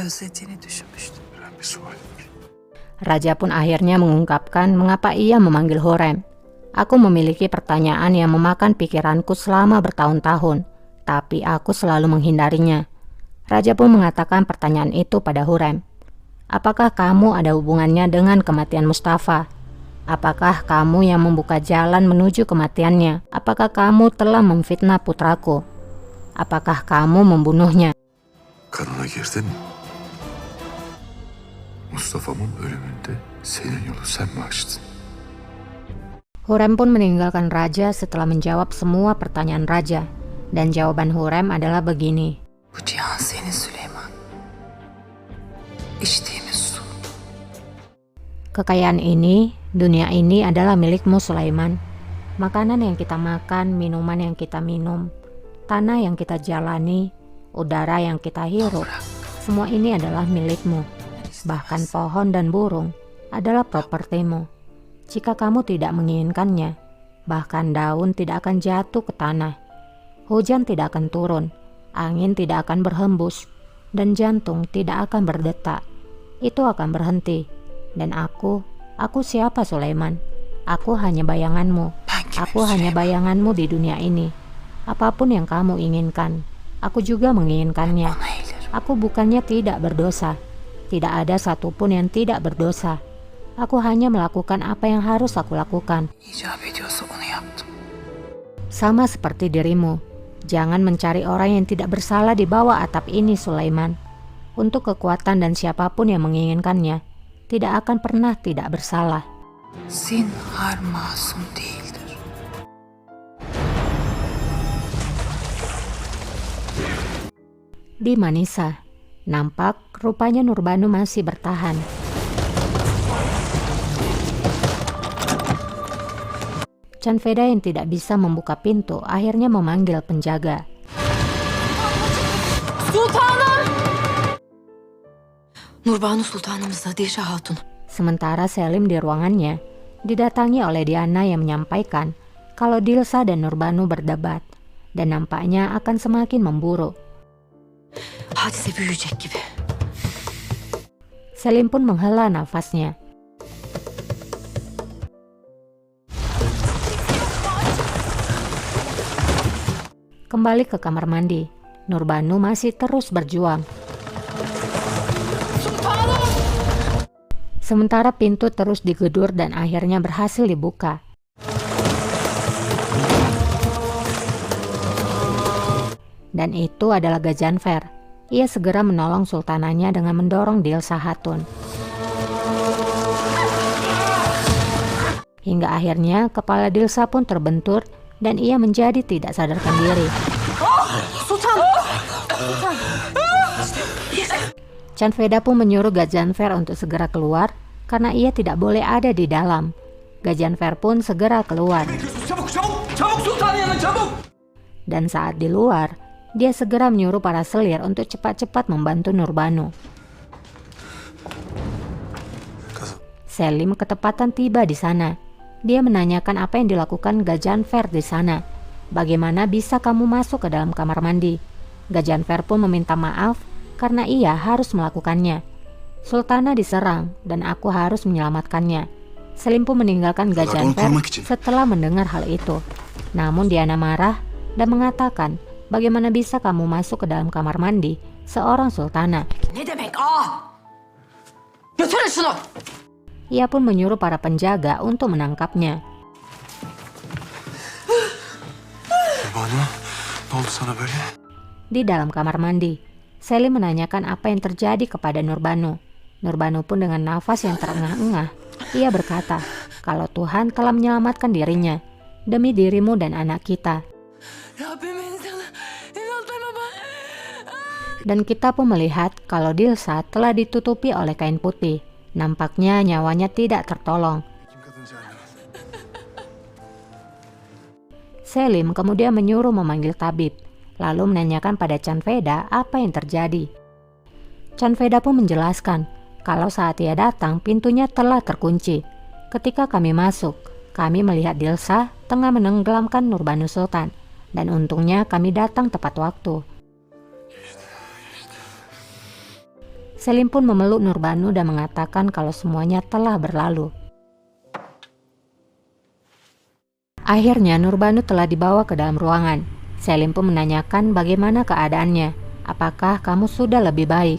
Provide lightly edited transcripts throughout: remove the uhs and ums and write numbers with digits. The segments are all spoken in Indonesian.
özlediğini düşünmüştüm. Ben bir sual var. Raja pun akhirnya mengungkapkan mengapa ia memanggil Hurrem. Aku memiliki pertanyaan yang memakan pikiranku selama bertahun-tahun, tapi aku selalu menghindarinya. Raja pun mengatakan pertanyaan itu pada Hurrem. Apakah kamu ada hubungannya dengan kematian Mustafa? Apakah kamu yang membuka jalan menuju kematiannya? Apakah kamu telah memfitnah putraku? Apakah kamu membunuhnya? Kanına girdin mi? Mustafa'mın ölümünde senin yolu sen mi açtın? Hurrem pun meninggalkan Raja setelah menjawab semua pertanyaan Raja. Dan jawaban Hurrem adalah begini. Bu cihan senin Süleyman. İçtiğimiz su. Kekayaan ini, dunia ini adalah milikmu Sulaiman. Makanan yang kita makan, minuman yang kita minum, tanah yang kita jalani, udara yang kita hirup, semua ini adalah milikmu. Bahkan pohon dan burung adalah propertimu. Jika kamu tidak menginginkannya, bahkan daun tidak akan jatuh ke tanah. Hujan tidak akan turun, angin tidak akan berhembus, dan jantung tidak akan berdetak. Itu akan berhenti. Dan aku siapa Sulaiman? Aku hanya bayanganmu. Aku hanya bayanganmu di dunia ini. Apapun yang kamu inginkan, aku juga menginginkannya. Aku bukannya tidak berdosa. Tidak ada satupun yang tidak berdosa. Aku hanya melakukan apa yang harus aku lakukan. İcap ediyorsa onu yaptım. Sama seperti dirimu. Jangan mencari orang yang tidak bersalah di bawah atap ini, Sulaiman. Untuk kekuatan dan siapapun yang menginginkannya, tidak akan pernah tidak bersalah. Zinhar masum değildir. Di Manisa, nampak rupanya Nurbanu masih bertahan. Canveda yang tidak bisa membuka pintu akhirnya memanggil penjaga. Sultanım! Nurbanu Sultanımızla Dilşah Hatun. Sementara Selim di ruangannya didatangi oleh Diana yang menyampaikan kalau Dilsa dan Nurbanu berdebat dan nampaknya akan semakin memburuk. Hadise büyüyecek gibi. Selim pun menghela nafasnya. Kembali ke kamar mandi, Nurbanu masih terus berjuang. Sementara pintu terus digedur dan akhirnya berhasil dibuka. Dan itu adalah Gajanfer. Ia segera menolong sultananya dengan mendorong Dilsa Hatun. Hingga akhirnya kepala Dilsa pun terbentur dan ia menjadi tidak sadarkan diri. Sultan! Canveda pun menyuruh Gajanfer untuk segera keluar karena ia tidak boleh ada di dalam. Gajanfer pun segera keluar. Dan saat di luar, dia segera menyuruh para selir untuk cepat-cepat membantu Nurbanu. Selim ketepatan tiba di sana. Dia menanyakan apa yang dilakukan Gajanfer di sana. Bagaimana bisa kamu masuk ke dalam kamar mandi? Gajanfer pun meminta maaf karena ia harus melakukannya. Sultana diserang dan aku harus menyelamatkannya. Selim pun meninggalkan Gajanfer setelah mendengar hal itu. Namun Diana marah dan mengatakan, bagaimana bisa kamu masuk ke dalam kamar mandi seorang sultana? Ne demek Götürün şunu! Ia pun menyuruh para penjaga untuk menangkapnya. Nurbanu, ne oldu sana böyle? Di dalam kamar mandi, Selim menanyakan apa yang terjadi kepada Nurbanu. Nurbanu pun dengan nafas yang terengah-engah, ia berkata, kalau Tuhan telah menyelamatkan dirinya, demi dirimu dan anak kita. Dan kita pun melihat kalau Dilsa telah ditutupi oleh kain putih. Nampaknya nyawanya tidak tertolong. Selim kemudian menyuruh memanggil tabib, lalu menanyakan pada Canveda apa yang terjadi. Canveda pun menjelaskan kalau saat ia datang pintunya telah terkunci. Ketika kami masuk, kami melihat Dilsa tengah menenggelamkan Nurbanu Sultan, dan untungnya kami datang tepat waktu. Selim pun memeluk Nurbanu dan mengatakan kalau semuanya telah berlalu. Akhirnya Nurbanu telah dibawa ke dalam ruangan. Selim pun menanyakan bagaimana keadaannya. Apakah kamu sudah lebih baik?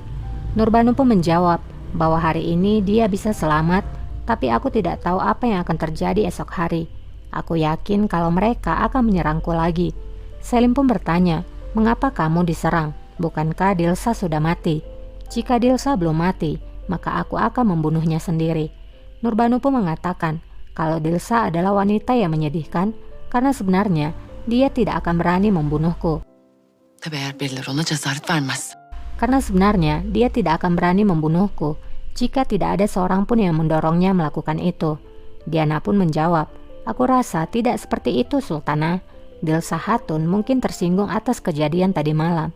Nurbanu pun menjawab bahwa hari ini dia bisa selamat, tapi aku tidak tahu apa yang akan terjadi esok hari. Aku yakin kalau mereka akan menyerangku lagi. Selim pun bertanya, mengapa kamu diserang? Bukankah Dilsa sudah mati? Jika Dilsa belum mati, maka aku akan membunuhnya sendiri. Nurbanu pun mengatakan kalau Dilsa adalah wanita yang menyedihkan, karena sebenarnya dia tidak akan berani membunuhku. Tabii eğer birileri ona cesaret vermez. Karena sebenarnya dia tidak akan berani membunuhku jika tidak ada seorang pun yang mendorongnya melakukan itu. Diana pun menjawab, aku rasa tidak seperti itu Sultana. Dilsa Hatun mungkin tersinggung atas kejadian tadi malam.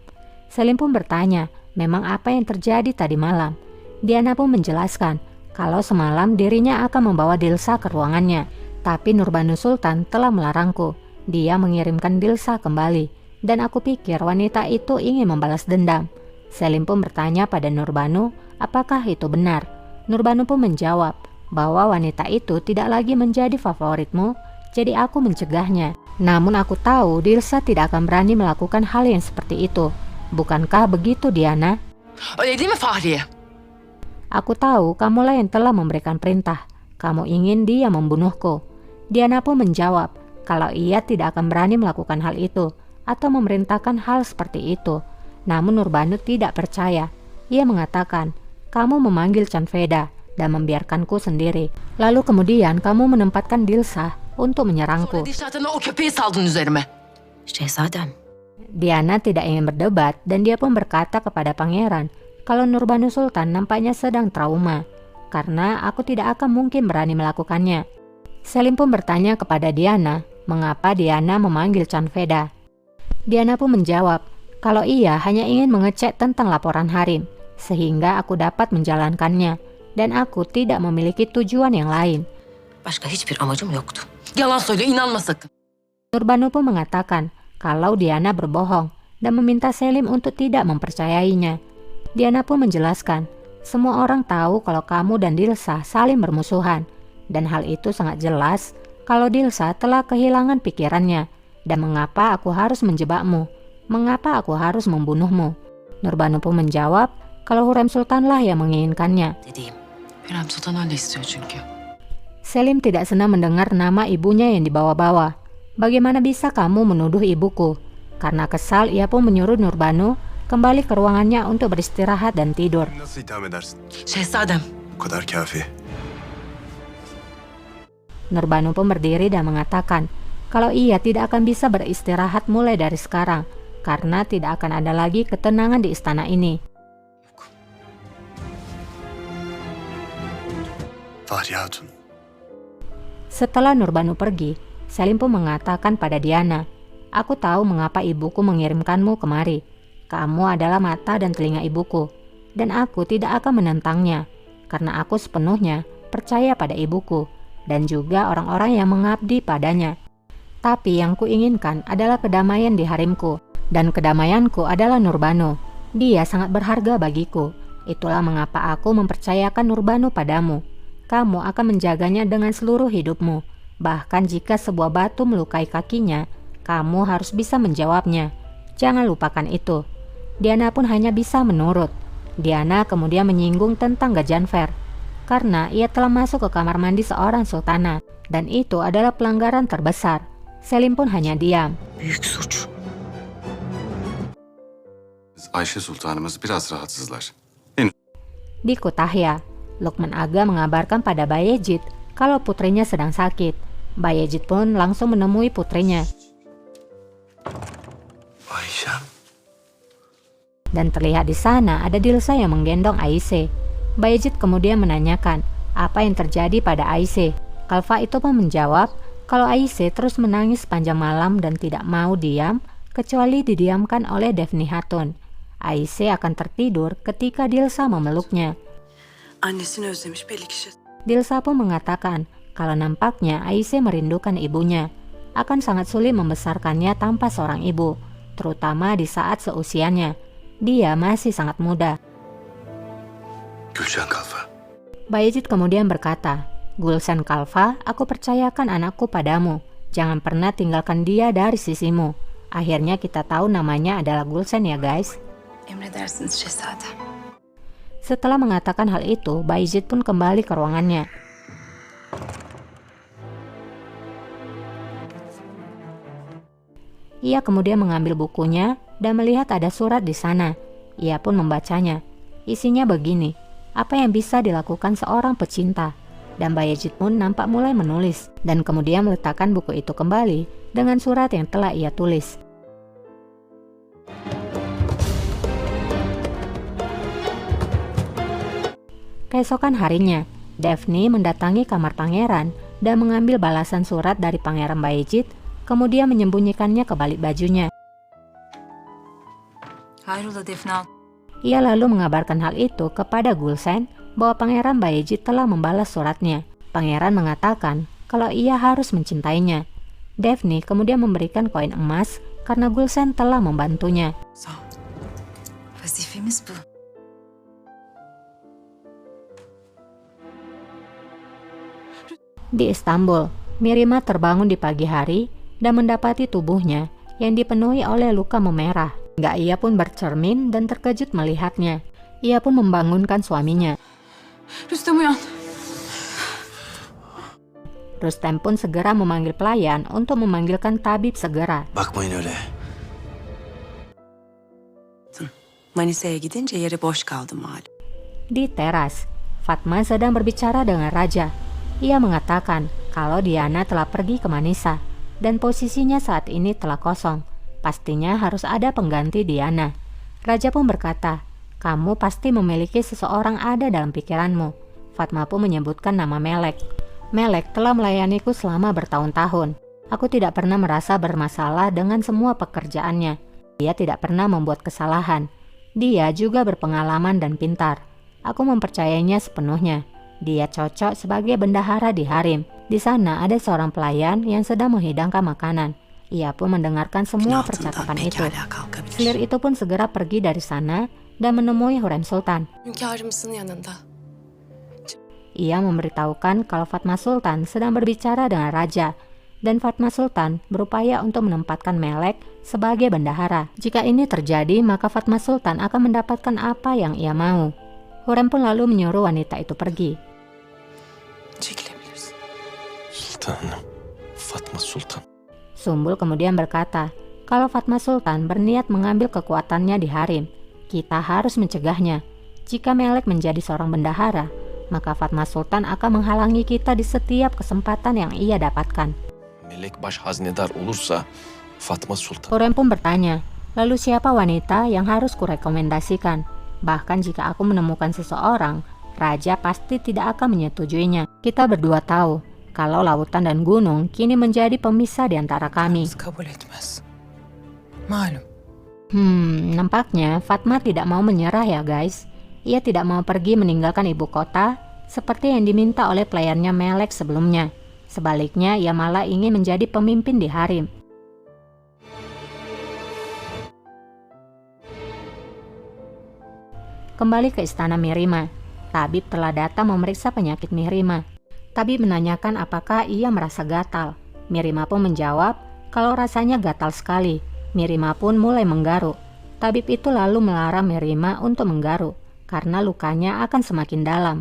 Selim pun bertanya, memang apa yang terjadi tadi malam? Diana pun menjelaskan kalau semalam dirinya akan membawa Dilsa ke ruangannya, tapi Nurbanu Sultan telah melarangku. Dia mengirimkan Dilsa kembali, dan aku pikir wanita itu ingin membalas dendam. Selim pun bertanya pada Nurbanu, apakah itu benar? Nurbanu pun menjawab bahwa wanita itu tidak lagi menjadi favoritmu, jadi aku mencegahnya. Namun aku tahu Dilsa tidak akan berani melakukan hal yang seperti itu. Bukankah begitu, Diana? Öyle değil mi Fahriye? Aku tahu kamulah yang telah memberikan perintah. Kamu ingin dia membunuhku. Diana pun menjawab kalau ia tidak akan berani melakukan hal itu atau memerintahkan hal seperti itu. Namun Nurbanu tidak percaya. Ia mengatakan, kamu memanggil Canveda dan membiarkanku sendiri. Lalu kemudian kamu menempatkan Dilsa untuk menyerangku. Sonra Dilşat'ın o köpeği saldın üzerime. Şehzadem, Diana tidak ingin berdebat dan dia pun berkata kepada pangeran kalau Nurbanu Sultan nampaknya sedang trauma, karena aku tidak akan mungkin berani melakukannya. Selim pun bertanya kepada Diana, mengapa Diana memanggil Canveda. Diana pun menjawab, kalau ia hanya ingin mengecek tentang laporan Harim, sehingga aku dapat menjalankannya, dan aku tidak memiliki tujuan yang lain. başka hiçbir amacım yoktu. Yalan söylüyor, inanma sakın. Nurbanu pun mengatakan kalau Diana berbohong dan meminta Selim untuk tidak mempercayainya. Diana pun menjelaskan, semua orang tahu kalau kamu dan Dilsa saling bermusuhan, dan hal itu sangat jelas kalau Dilsa telah kehilangan pikirannya, dan mengapa aku harus menjebakmu, mengapa aku harus membunuhmu. Nurbanu pun menjawab kalau Hurrem Sultanlah yang menginginkannya. Dediğim, Hürrem Sultan öyle istiyor çünkü. Selim tidak senang mendengar nama ibunya yang dibawa-bawa. Bagaimana bisa kamu menuduh ibuku? Karena kesal, ia pun menyuruh Nurbanu kembali ke ruangannya untuk beristirahat dan tidur. Nasıl itham edersin? Şehzadem, Bu kadar kafi. Nurbanu pun berdiri dan mengatakan kalau ia tidak akan bisa beristirahat mulai dari sekarang, karena tidak akan ada lagi ketenangan di istana ini. Fahriye Hatun. Setelah Nurbanu pergi, Selim pun mengatakan pada Diana, aku tahu mengapa ibuku mengirimkanmu kemari. Kamu adalah mata dan telinga ibuku, dan aku tidak akan menentangnya, karena aku sepenuhnya percaya pada ibuku, dan juga orang-orang yang mengabdi padanya. Tapi yang kuinginkan adalah kedamaian di harimku, dan kedamaianku adalah Nurbanu. Dia sangat berharga bagiku. Itulah mengapa aku mempercayakan Nurbanu padamu. Kamu akan menjaganya dengan seluruh hidupmu. Bahkan jika sebuah batu melukai kakinya, kamu harus bisa menjawabnya. Jangan lupakan itu. Diana pun hanya bisa menurut. Diana kemudian menyinggung tentang Gajanfer, karena ia telah masuk ke kamar mandi seorang sultana, dan itu adalah pelanggaran terbesar. Selim pun hanya diam. büyük suç. Ayşe Sultanımız biraz rahatsızlar. Di Kutahya, Lukman Aga mengabarkan pada Bayezid kalau putrinya sedang sakit. Bayezid pun langsung menemui putrinya. Ayşem. Dan terlihat di sana ada Dilsa yang menggendong Aisyah. Bayezid kemudian menanyakan apa yang terjadi pada Aisyah. Kalfa itu pun menjawab kalau Aisyah terus menangis sepanjang malam dan tidak mau diam kecuali didiamkan oleh Devni Hatun. Aisyah akan tertidur ketika Dilsa memeluknya. Annesini özlemiş belli kişi. Dilsa pun mengatakan kalau nampaknya Aisyah merindukan ibunya. Akan sangat sulit membesarkannya tanpa seorang ibu, terutama di saat seusianya. Dia masih sangat muda. Gülşen Kalfa. Bayezid kemudian berkata, Gulsen Kalfa, aku percayakan anakku padamu. Jangan pernah tinggalkan dia dari sisimu. Akhirnya kita tahu namanya adalah Gulsen ya guys. Emredersiniz şehzadem. Setelah mengatakan hal itu, Bayezid pun kembali ke ruangannya. Ia kemudian mengambil bukunya dan melihat ada surat di sana. Ia pun membacanya. Isinya begini, apa yang bisa dilakukan seorang pecinta? Dan Bayezid pun nampak mulai menulis dan kemudian meletakkan buku itu kembali dengan surat yang telah ia tulis. Keesokan harinya, Daphne mendatangi kamar pangeran dan mengambil balasan surat dari Pangeran Bayezid, kemudian menyembunyikannya ke balik bajunya. Hayrola Defne. Ia lalu mengabarkan hal itu kepada Gulsen bahwa Pangeran Bayezid telah membalas suratnya. Pangeran mengatakan kalau ia harus mencintainya. Daphne kemudian memberikan koin emas karena Gulsen telah membantunya. Sağ ol. Vazifemiz bu. Di Istanbul, Mirima terbangun di pagi hari dan mendapati tubuhnya yang dipenuhi oleh luka memerah. Gak ia pun bercermin dan terkejut melihatnya. Ia pun membangunkan suaminya. Rüstem uyan. Rustem pun segera memanggil pelayan untuk memanggilkan tabib segera. Bakmayın öyle. Manisa'ya gidince yeri boş kaldı malum. Di teras, Fatma sedang berbicara dengan raja. Ia mengatakan kalau Diana telah pergi ke Manisa dan posisinya saat ini telah kosong. Pastinya harus ada pengganti Diana. Raja pun berkata, kamu pasti memiliki seseorang ada dalam pikiranmu. Fatma pun menyebutkan nama Melek. Melek telah melayaniku selama bertahun-tahun. Aku tidak pernah merasa bermasalah dengan semua pekerjaannya. Dia tidak pernah membuat kesalahan. Dia juga berpengalaman dan pintar. Aku mempercayainya sepenuhnya. Dia cocok sebagai bendahara di harem. Di sana ada seorang pelayan yang sedang menghidangkan makanan. Ia pun mendengarkan semua percakapan itu. Selir itu pun segera pergi dari sana dan menemui Hürrem Sultan. Hünkârımızın yanında. Ia memberitahukan kalau Fatma Sultan sedang berbicara dengan raja dan Fatma Sultan berupaya untuk menempatkan Melek sebagai bendahara. Jika ini terjadi, maka Fatma Sultan akan mendapatkan apa yang ia mau. Hürrem pun lalu menyuruh wanita itu pergi. Çekilebilirsin. Sultanım. Fatma Sultan. Sumbul kemudian berkata, kalau Fatma Sultan berniat mengambil kekuatannya di harem, kita harus mencegahnya. Jika Melek menjadi seorang bendahara, maka Fatma Sultan akan menghalangi kita di setiap kesempatan yang ia dapatkan. Melek baş haznedar olursa Fatma Sultan. Hürrem pun bertanya, lalu siapa wanita yang harus kurekomendasikan? Bahkan jika aku menemukan seseorang, raja pasti tidak akan menyetujuinya. Kita berdua tahu kalau lautan dan gunung kini menjadi pemisah di antara kami. Kabul etmez. Malum. Nampaknya Fatma tidak mau menyerah ya guys. Ia tidak mau pergi meninggalkan ibu kota seperti yang diminta oleh pelayannya Melek sebelumnya. Sebaliknya, ia malah ingin menjadi pemimpin di harem. Kembali ke istana Mirima. Tabib telah datang memeriksa penyakit Mirima. Tabib menanyakan apakah ia merasa gatal. Mirima pun menjawab kalau rasanya gatal sekali. Mirima pun mulai menggaruk. Tabib itu lalu melarang Mirima untuk menggaruk karena lukanya akan semakin dalam.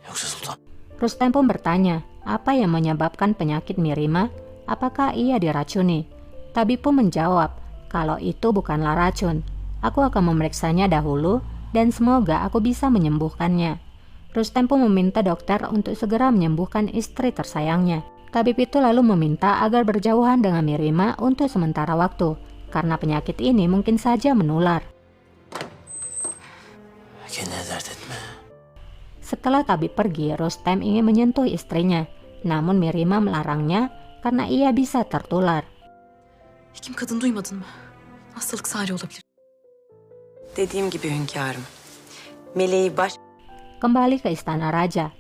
Yoksa Sultan. Rustem pun bertanya, apa yang menyebabkan penyakit Mirima? Apakah ia diracuni? Tabib pun menjawab, kalau itu bukanlah racun. Aku akan memeriksanya dahulu dan semoga aku bisa menyembuhkannya. Rustem pun meminta dokter untuk segera menyembuhkan istri tersayangnya. Tabib itu lalu meminta agar berjauhan dengan Mirima untuk sementara waktu, karena penyakit ini mungkin saja menular. Kendine dert etme. Setelah tabib pergi, Rustem ingin menyentuh istrinya, namun Mirima melarangnya karena ia bisa tertular. Hekim kadın duymadın mı? Hastalık sari olabilir. Dediğim gibi hünkârım. Meleği baş... Kembali ke istana raja.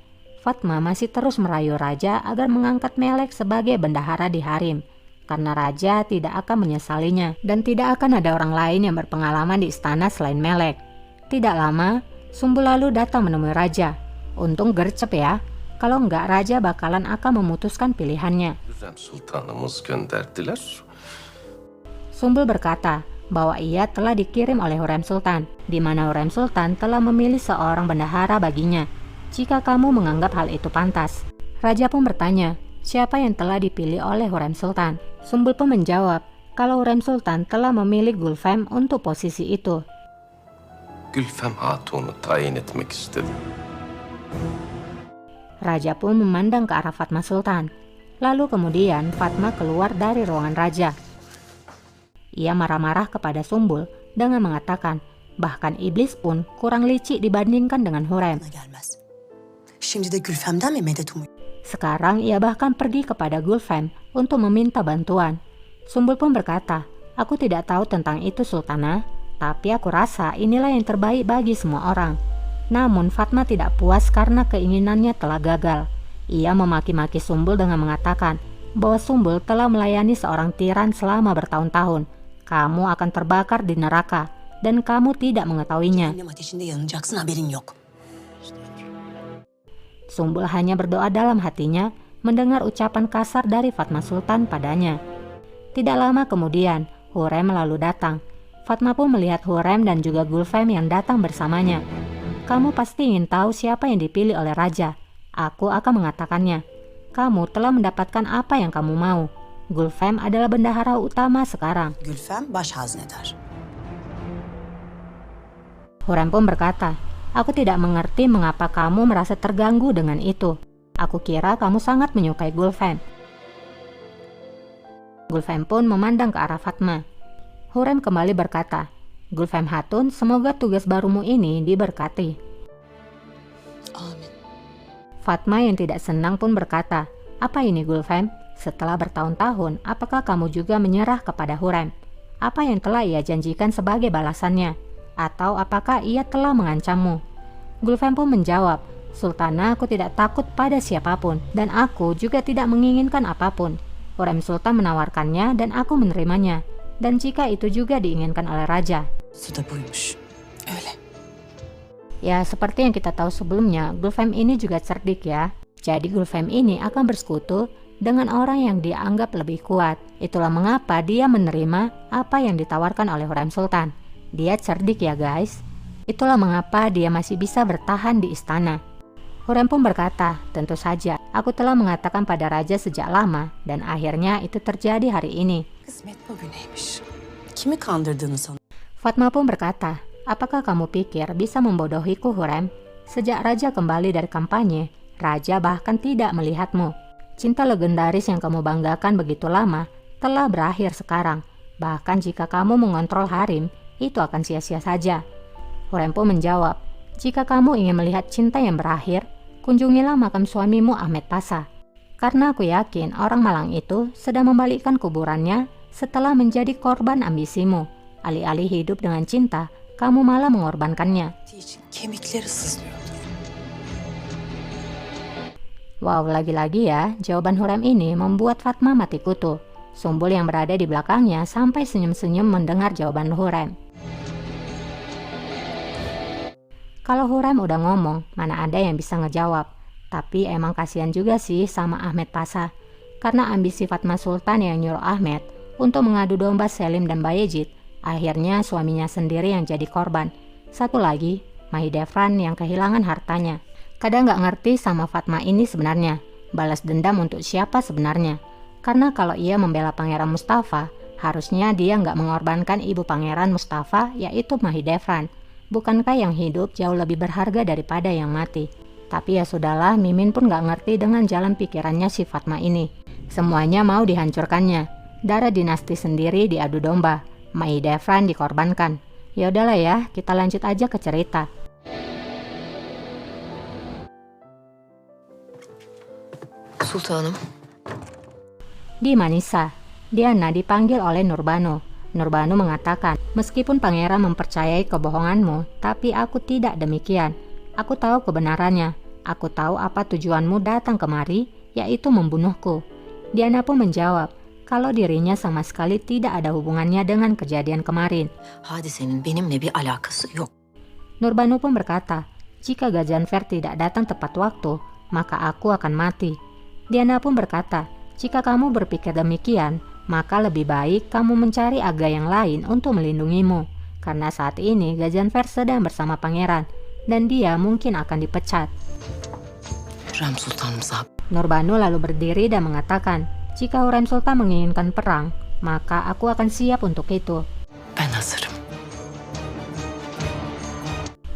Fatma masih terus merayu raja agar mengangkat Melek sebagai bendahara di harem, karena raja tidak akan menyesalinya dan tidak akan ada orang lain yang berpengalaman di istana selain Melek. Tidak lama, Sumbul lalu datang menemui raja. Untung gercep ya, kalau enggak raja bakalan akan memutuskan pilihannya. Hürrem Sultanımız gönderdiler. Sumbul berkata bahwa ia telah dikirim oleh Hurrem Sultan, di mana Hurrem Sultan telah memilih seorang bendahara baginya. Jika kamu menganggap hal itu pantas. Raja pun bertanya, siapa yang telah dipilih oleh Hurrem Sultan? Sumbul pun menjawab, kalau Hurrem Sultan telah memilih Gulfem untuk posisi itu. Gülfem Hatun'u tayin etmek istedi. Raja pun memandang ke arah Fatma Sultan. Lalu kemudian Fatma keluar dari ruangan raja. Ia marah-marah kepada Sumbul dengan mengatakan, bahkan iblis pun kurang licik dibandingkan dengan Hurrem. Gelmez. Şimdi de Gülfem'den mi medet umuyor? Sekarang ia bahkan pergi kepada Gulfem untuk meminta bantuan. Sumbul pun berkata, aku tidak tahu tentang itu Sultana, tapi aku rasa inilah yang terbaik bagi semua orang. Namun Fatma tidak puas karena keinginannya telah gagal. Ia memaki-maki Sumbul dengan mengatakan bahwa Sumbul telah melayani seorang tiran selama bertahun-tahun. Kamu akan terbakar di neraka dan kamu tidak mengetahuinya. Cehennem ateşinde yanacaksın, haberin yok. Sumbul hanya berdoa dalam hatinya mendengar ucapan kasar dari Fatma Sultan padanya. Tidak lama kemudian, Hurrem lalu datang. Fatma pun melihat Hurrem dan juga Gulfem yang datang bersamanya. Kamu pasti ingin tahu siapa yang dipilih oleh raja. Aku akan mengatakannya. Kamu telah mendapatkan apa yang kamu mau. Gulfem adalah bendahara utama sekarang. Gülfem baş haznedar. Hurrem pun berkata, aku tidak mengerti mengapa kamu merasa terganggu dengan itu. Aku kira kamu sangat menyukai Gulfem. Gulfem pun memandang ke arah Fatma. Hurrem kembali berkata, Gulfem Hatun, semoga tugas barumu ini diberkati. Amin. Fatma yang tidak senang pun berkata, apa ini Gulfem? Setelah bertahun-tahun, apakah kamu juga menyerah kepada Hurrem? Apa yang telah ia janjikan sebagai balasannya? Atau apakah ia telah mengancammu? Gulfem pun menjawab, Sultana, aku tidak takut pada siapapun, dan aku juga tidak menginginkan apapun. Hurrem Sultan menawarkannya dan aku menerimanya. Dan jika itu juga diinginkan oleh raja. Sudah buymuş. Öyle. Ya, seperti yang kita tahu sebelumnya, Gulfem ini juga cerdik ya. Jadi Gulfem ini akan bersekutu dengan orang yang dianggap lebih kuat. Itulah mengapa dia menerima apa yang ditawarkan oleh Hurrem Sultan. Dia cerdik ya guys. Itulah mengapa dia masih bisa bertahan di istana. Hurrem pun berkata, tentu saja, aku telah mengatakan pada raja sejak lama dan akhirnya itu terjadi hari ini. Kısmet bugüneymiş. Kimi kandırdığını sanıyorsun? Fatma pun berkata, apakah kamu pikir bisa membodohiku Hurrem? Sejak raja kembali dari kampanye, raja bahkan tidak melihatmu. Cinta legendaris yang kamu banggakan begitu lama telah berakhir sekarang. Bahkan jika kamu mengontrol harem, itu akan sia-sia saja. Hurrem pun menjawab, jika kamu ingin melihat cinta yang berakhir, kunjungilah makam suamimu Ahmed Pasha. Karena aku yakin orang Malang itu sedang membalikkan kuburannya setelah menjadi korban ambisimu. Alih-alih hidup dengan cinta, kamu malah mengorbankannya. için kemikleri sızlıyordur. Wow, lagi-lagi ya, jawaban Hurrem ini membuat Fatma mati kutu. Sumbul yang berada di belakangnya sampai senyum-senyum mendengar jawaban Hurrem. Kalau Hurrem udah ngomong, mana ada yang bisa ngejawab. Tapi emang kasihan juga sih sama Ahmed Pasha. Karena ambisi Fatma Sultan yang nyuruh Ahmed untuk mengadu domba Selim dan Bayezid, akhirnya suaminya sendiri yang jadi korban. Satu lagi, Mahidevran yang kehilangan hartanya. Kadang gak ngerti sama Fatma ini sebenarnya, balas dendam untuk siapa sebenarnya. Karena kalau ia membela Pangeran Mustafa, harusnya dia gak mengorbankan ibu Pangeran Mustafa, yaitu Mahidevran. Bukankah yang hidup jauh lebih berharga daripada yang mati? Tapi ya sudahlah, Mimin pun gak ngerti dengan jalan pikirannya si Fatma ini. Semuanya mau dihancurkannya. Darah dinasti sendiri diadu domba. Mahidevran dikorbankan. Ya udahlah ya, kita lanjut aja ke cerita. Sultanım. Di Manisa, Diana dipanggil oleh Nurbanu. Nurbanu mengatakan, meskipun pangeran mempercayai kebohonganmu, tapi aku tidak demikian. Aku tahu kebenarannya. Aku tahu apa tujuanmu datang kemari, yaitu membunuhku. Diana pun menjawab, kalau dirinya sama sekali tidak ada hubungannya dengan kejadian kemarin. Hadisenin benimle bir alakası yok. Nurbanu pun berkata, jika Gajanfer tidak datang tepat waktu, maka aku akan mati. Diana pun berkata, jika kamu berpikir demikian, maka lebih baik kamu mencari aga yang lain untuk melindungimu. Karena saat ini Gajanfer sedang bersama pangeran, dan dia mungkin akan dipecat. Hürrem Sultanımıza Nurbanu lalu berdiri dan mengatakan, jika Hürrem Sultan menginginkan perang, maka aku akan siap untuk itu. ben hazırım.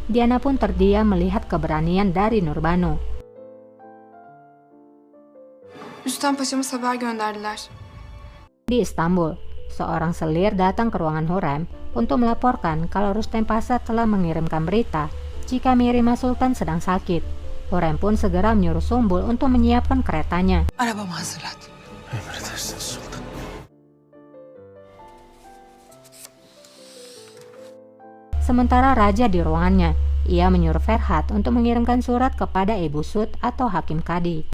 Diana pun terdiam melihat keberanian dari Nurbanu. Rüstem Paşa'mız haber gönderdiler. Di Istanbul, seorang selir datang ke ruangan Hürrem untuk melaporkan kalau Rüstem Paşa telah mengirimkan berita jika Mihrimah Sultan sedang sakit. Hürrem pun segera menyuruh Sumbul untuk menyiapkan keretanya. Arabamı hazırlat. Emredersiniz sultan. Sementara raja di ruangannya, ia menyuruh Ferhat untuk mengirimkan surat kepada Ibu Sud atau Hakim Kadi.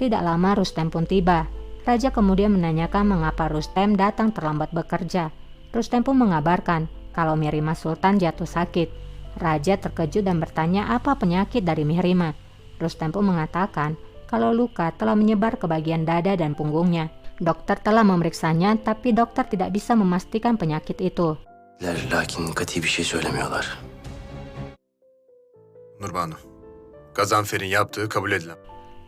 Tidak lama Rustem pun tiba. Raja kemudian menanyakan mengapa Rustem datang terlambat bekerja. Rustem pun mengabarkan kalau Mihrimah Sultan jatuh sakit. Raja terkejut dan bertanya apa penyakit dari Mihrimah. Rustem pun mengatakan kalau luka telah menyebar ke bagian dada dan punggungnya. Dokter telah memeriksanya, tapi dokter tidak bisa memastikan penyakit itu. Lakin kati bir şey söylemiyorlar. Nurbanu, Gazanfer'in yaptığı kabul edilen.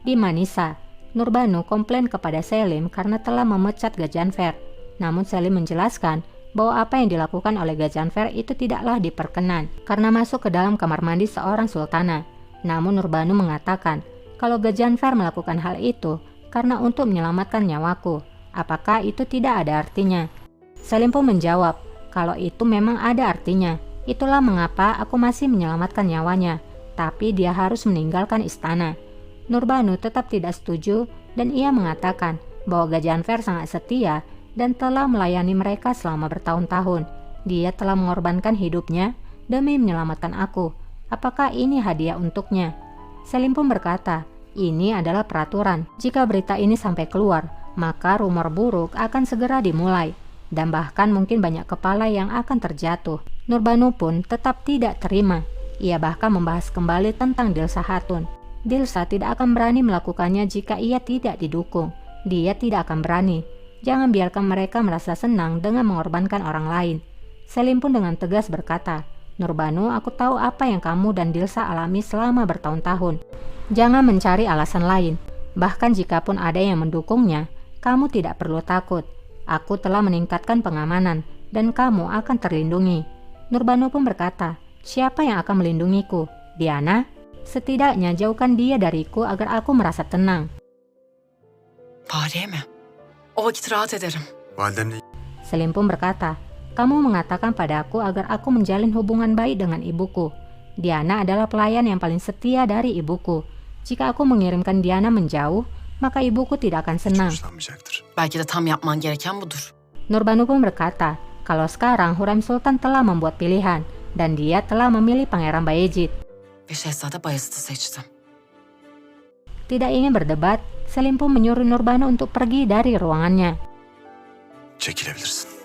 Di Manisa, Nurbanu komplain kepada Selim karena telah memecat Gajanfer. Namun Selim menjelaskan bahwa apa yang dilakukan oleh Gajanfer itu tidaklah diperkenan karena masuk ke dalam kamar mandi seorang sultana. Namun Nurbanu mengatakan kalau Gajanfer melakukan hal itu karena untuk menyelamatkan nyawaku. Apakah itu tidak ada artinya? Selim pun menjawab kalau itu memang ada artinya. Itulah mengapa aku masih menyelamatkan nyawanya, tapi dia harus meninggalkan istana. Nurbanu tetap tidak setuju dan ia mengatakan bahwa Gajanfer sangat setia dan telah melayani mereka selama bertahun-tahun. Dia telah mengorbankan hidupnya demi menyelamatkan aku. Apakah ini hadiah untuknya? Selim pun berkata, ini adalah peraturan. Jika berita ini sampai keluar, maka rumor buruk akan segera dimulai. Dan bahkan mungkin banyak kepala yang akan terjatuh. Nurbanu pun tetap tidak terima. Ia bahkan membahas kembali tentang Dilsa Hatun. Dilsa tidak akan berani melakukannya jika ia tidak didukung. Dia tidak akan berani. Jangan biarkan mereka merasa senang dengan mengorbankan orang lain. Selim pun dengan tegas berkata, Nurbanu, aku tahu apa yang kamu dan Dilsa alami selama bertahun-tahun. Jangan mencari alasan lain. Bahkan jikapun ada yang mendukungnya, kamu tidak perlu takut. Aku telah meningkatkan pengamanan dan kamu akan terlindungi. Nurbanu pun berkata, siapa yang akan melindungiku? Diana? Setidaknya jauhkan dia dariku agar aku merasa tenang. Fahriye mi? O vakit rahat ederim. Validemle Selim pun berkata, kamu mengatakan padaku agar aku menjalin hubungan baik dengan ibuku. Diana adalah pelayan yang paling setia dari ibuku. Jika aku mengirimkan Diana menjauh, maka ibuku tidak akan senang. hoşlanmayacaktır. Belki de tam yapman gereken budur. Nurbanu pun berkata, kalau sekarang Hürrem Sultan telah membuat pilihan dan dia telah memilih Pangeran Bayezid. Ve Şehzade Bayezid'i seçtim. Tidak ingin berdebat, Selim pun menyuruh Nurbanu untuk pergi dari ruangannya. Çekilebilirsin.